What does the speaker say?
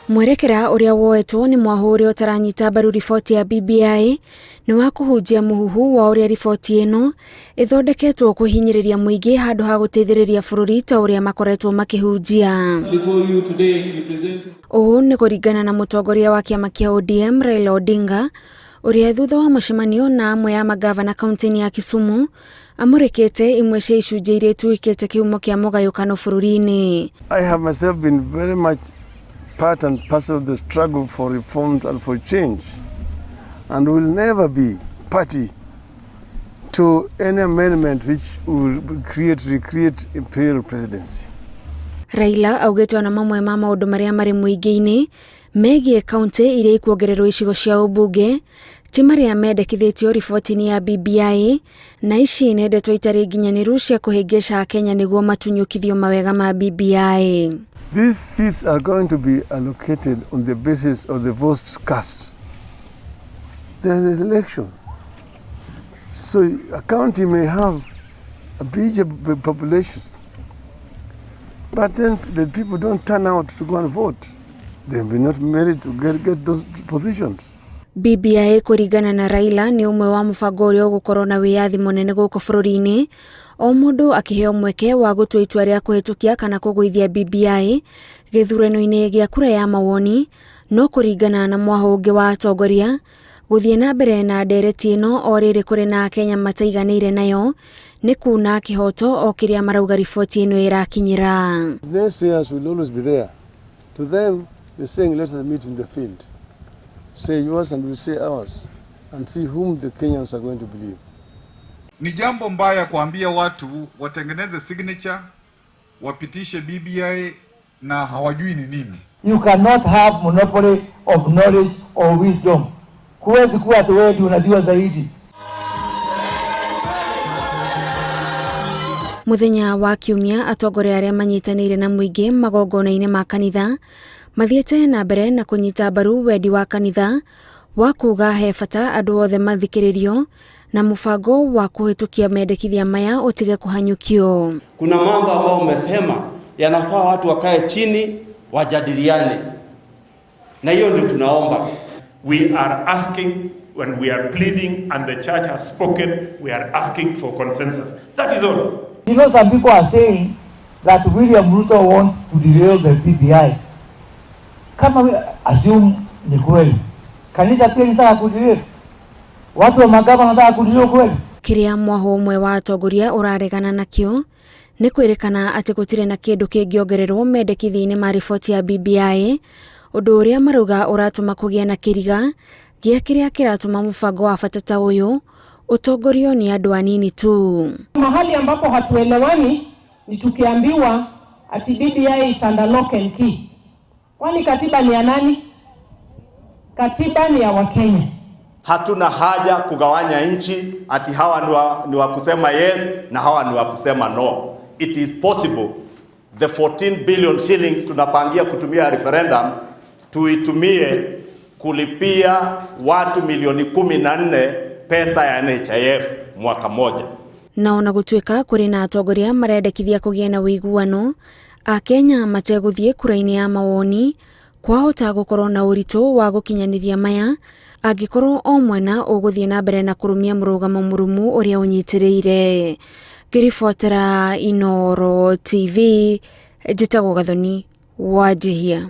Mwerekera uria woetwo ni mwahuri utaranyita mbaru riboti ya BBI ni wa kuhunjia muhuhu wa uria riboti ino ithondeketwo kuhinyiriria muingi handu ha guteithiriria bururi ta uria makoretwo makihunjia. Uhu ni kuringana na mutongoria wa kiama kia ODM Raila Odinga uria thutha wa mucemanio na amwe ya magavana kaunti ya Kisumu amurikite imwe cia icunjĩ iria ituĩkĩte kihumo kia mugayũkano bururi-ini. I have myself been very much part and parcel of the struggle for reforms and for change, and will never be party to any amendment which will recreate imperial presidency. Raila augĩte ona mamwe ma maũndũ marĩa marĩ mũingĩ-inĩ megiĩ kaunti iria ikuongererwo icigo cia ũmbunge ti marĩa mendekithĩtio riboti-inĩ ya BBI, na ici nĩ ndeto itarĩ nginyanĩru cia kũhĩngĩca Kenya nĩguo matunyũkithio mawega ma BBI. These seats are going to be allocated on the basis of the votes cast. There's an election. So a county may have a big population, but then the people don't turn out to go and vote. They will not merit to get those positions. BBI kuringana na Raila ni umwe wa mũbango ũrĩa ũgũkorwo na wĩyathi mũnene gũkũ bũrũri-inĩ, o mũndũ akĩheo mweke wa gũtua itua rĩa kũhĩtũkia kana kũgũithia BBI gĩthurano-inĩ gĩa kura ya mawoni, no kũringana na mwahũ ũngĩ wa atongoria gũthiĩ na mbere na ndereti ĩno o rĩrĩ kũrĩ na Kenya mataiganĩire nayo nĩ kuna kĩhoto o kĩrĩa marauga riboti ĩno ĩrakinyĩra. Naysayers will always be there. To them, we're saying let us meet in the field. Say yours and we'll say ours, and see whom the Kenyans are going to believe. Ni jambo mbaya kuambia watu watengeneze signature, wapitishe BBI na hawajui ni nini. You cannot have monopoly of knowledge or wisdom. Huwezi kuwa ati wewe ndio unajua zaidi. Muthenya wa Kiumia atongoria arĩa manyitanĩire na muingi magongona-inĩ ma kanitha mathiĩte na mbere na kunyita mbaru wendi wa kanitha wa kuga he bata andũ othe mathikĩrĩrio na mũbango wa kuhĩtũkia mendekithia maya utige kuhanyũkio. Kuna mambo ambayo umesema yanafaa watu wakae chini wajadiliane, na hiyo ndio tunaomba. We are asking, when we are pleading and the church has spoken, we are asking for consensus. That is all. You know, some people are saying that William Ruto wants to derail the BBI. Kama we assume ni kweli, kanisa pia linataka kuderail, watu wa magavana wanataka kuderail kweli. Kiria mwahũ ũmwe wa atongoria ũraregana nakĩo nĩ kwĩrĩkana atĩ gũtirĩ na kĩndũ kĩngĩongererwo mendekithia-inĩ ma riboti ya BBI, ũndũ ũrĩa marauga ũratũma kũgĩa na kĩriga gĩa kĩrĩa kĩratũma mũbango wa bata ta ũyũ utongorio ni andũ anini tu. Mahali ambapo hatuelewani ni tukiambiwa ati BBI is under lock and key. Kwani katiba ni ya nani? Katiba ni ya Wakenya. Hatuna haja kugawanya nchi ati hawa ni wa kusema yes na hawa ni wa kusema no. It is possible the 14 billion shillings tunapangia kutumia referendum tuitumie kulipia watu milioni 14 pesa ya NHIF mwaka moja. Naona gũtuĩka kũrĩ na atongoria marendekithia kũgĩa na ũiguano, Akenya mategũthiĩ kura-inĩ ya mawoni kwahota gũkorwo na ũritũ wa gũkinyanĩria maya angĩkorwo o mwena ũgũthiĩ na mbere na kũrũmia mũrũgamo mũrũmu ũrĩa ũnyitĩrĩire. Ngĩribotera Inooro TV, njĩtagwo Gathoni Wanjihia.